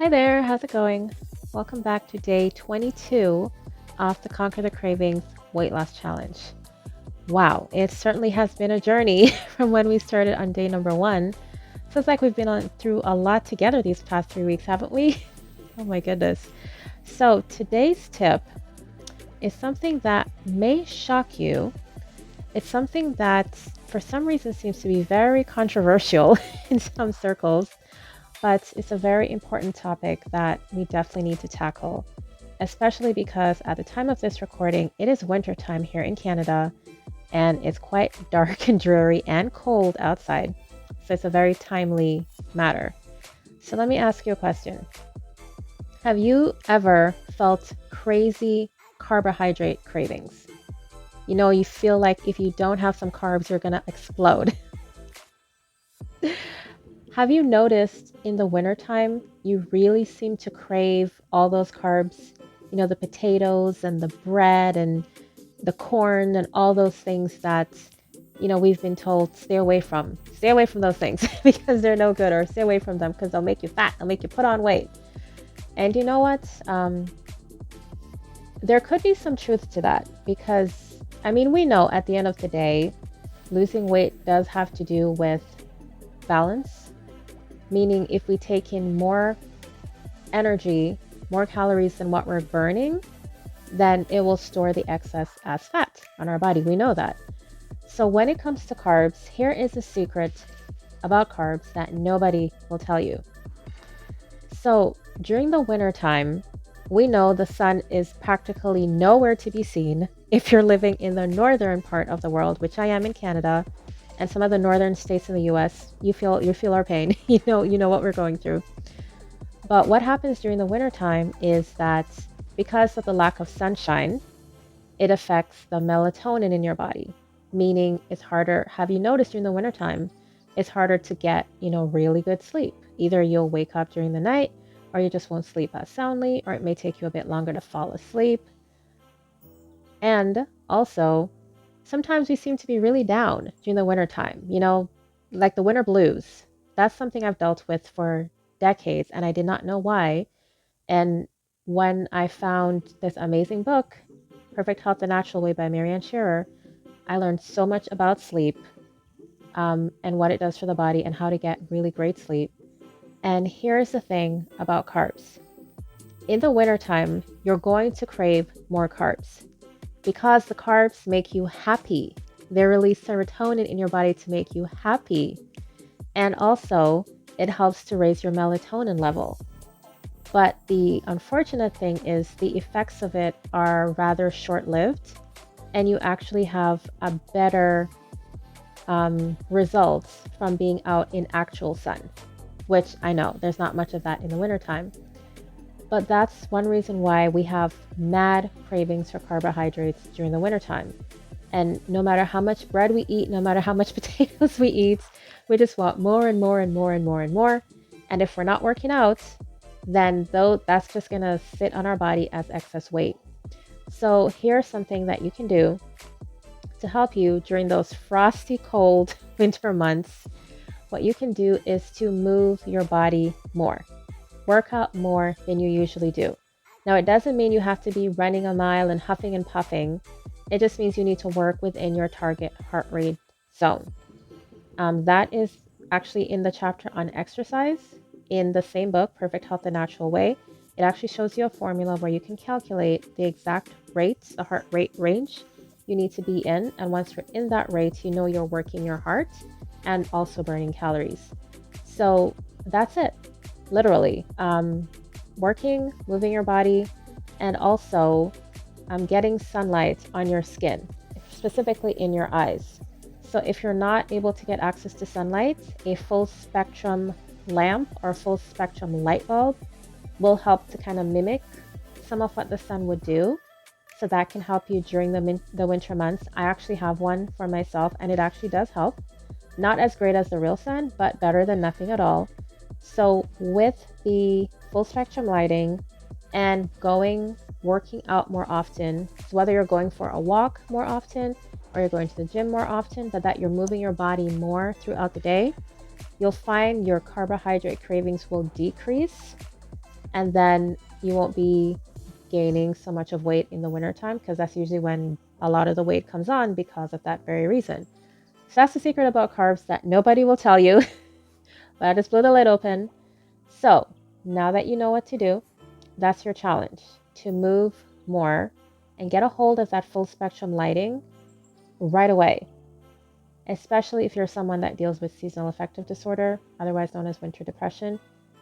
Hi there, how's it going? Welcome back to day 22 of the Conquer the Cravings Weight Loss Challenge. Wow, it certainly has been a journey from when we started on day number one. Feels like we've been on through a lot together these past 3 weeks, haven't we? Oh my goodness. So today's tip is something that may shock you. It's something that for some reason seems to be very controversial in some circles, but it's a very important topic that we definitely need to tackle, especially because at the time of this recording, it is wintertime here in Canada and it's quite dark and dreary and cold outside. So it's a very timely matter. So let me ask you a question. Have you ever felt crazy carbohydrate cravings? You know, you feel like if you don't have some carbs, you're going to explode. Have you noticed in the wintertime, you really seem to crave all those carbs? You know, the potatoes and the bread and the corn and all those things that, we've been told stay away from. Stay away from those things because they're no good, or stay away from them because they'll make you fat, they'll make you put on weight. And you know what? There could be some truth to that because, we know at the end of the day, losing weight does have to do with balance, meaning if we take in more energy, more calories than what we're burning, then it will store the excess as fat on our body. We know that. So when it comes to carbs, here is a secret about carbs that nobody will tell you. So during the winter time, we know the sun is practically nowhere to be seen if you're living in the northern part of the world, which I am in Canada, and some of the northern states in the US. You feel our pain. You know what we're going through. But what happens during the wintertime is that because of the lack of sunshine, it affects the melatonin in your body, meaning it's harder. Have you noticed during the wintertime, it's harder to get, really good sleep. Either you'll wake up during the night or you just won't sleep as soundly, or it may take you a bit longer to fall asleep. And also, sometimes we seem to be really down during the wintertime, like the winter blues. That's something I've dealt with for decades and I did not know why. And when I found this amazing book, Perfect Health the Natural Way by Marianne Shearer, I learned so much about sleep and what it does for the body and how to get really great sleep. And here's the thing about carbs. In the wintertime, you're going to crave more carbs because the carbs make you happy. They release serotonin in your body to make you happy. And also, it helps to raise your melatonin level. But the unfortunate thing is the effects of it are rather short-lived, and you actually have a better results from being out in actual sun, which I know there's not much of that in the wintertime. But that's one reason why we have mad cravings for carbohydrates during the wintertime. And no matter how much bread we eat, no matter how much potatoes we eat, we just want more and more and more and more and more. And if we're not working out, then that's just going to sit on our body as excess weight. So here's something that you can do to help you during those frosty cold winter months. What you can do is to move your body more. Work out more than you usually do. Now, it doesn't mean you have to be running a mile and huffing and puffing. It just means you need to work within your target heart rate zone. That is actually in the chapter on exercise in the same book, Perfect Health the Natural Way. It actually shows you a formula where you can calculate the exact rates, the heart rate range you need to be in. And once you're in that rate, you know you're working your heart and also burning calories. So that's it. Literally, working, moving your body, and also getting sunlight on your skin, specifically in your eyes. So if you're not able to get access to sunlight, a full spectrum lamp or full spectrum light bulb will help to kind of mimic some of what the sun would do. So that can help you during the winter months. I actually have one for myself and it actually does help. Not as great as the real sun, but better than nothing at all. So with the full spectrum lighting and working out more often, so whether you're going for a walk more often or you're going to the gym more often, but that you're moving your body more throughout the day, you'll find your carbohydrate cravings will decrease, and then you won't be gaining so much of weight in the wintertime because that's usually when a lot of the weight comes on because of that very reason. So that's the secret about carbs that nobody will tell you, but I just blew the lid open. So now that you know what to do, that's your challenge, to move more and get a hold of that full spectrum lighting right away, especially if you're someone that deals with seasonal affective disorder, otherwise known as winter depression.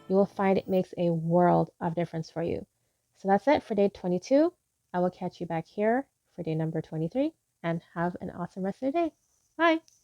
You will find it makes a world of difference for you. So that's it for day 22. I will catch you back here for day number 23 and have an awesome rest of the day. Bye.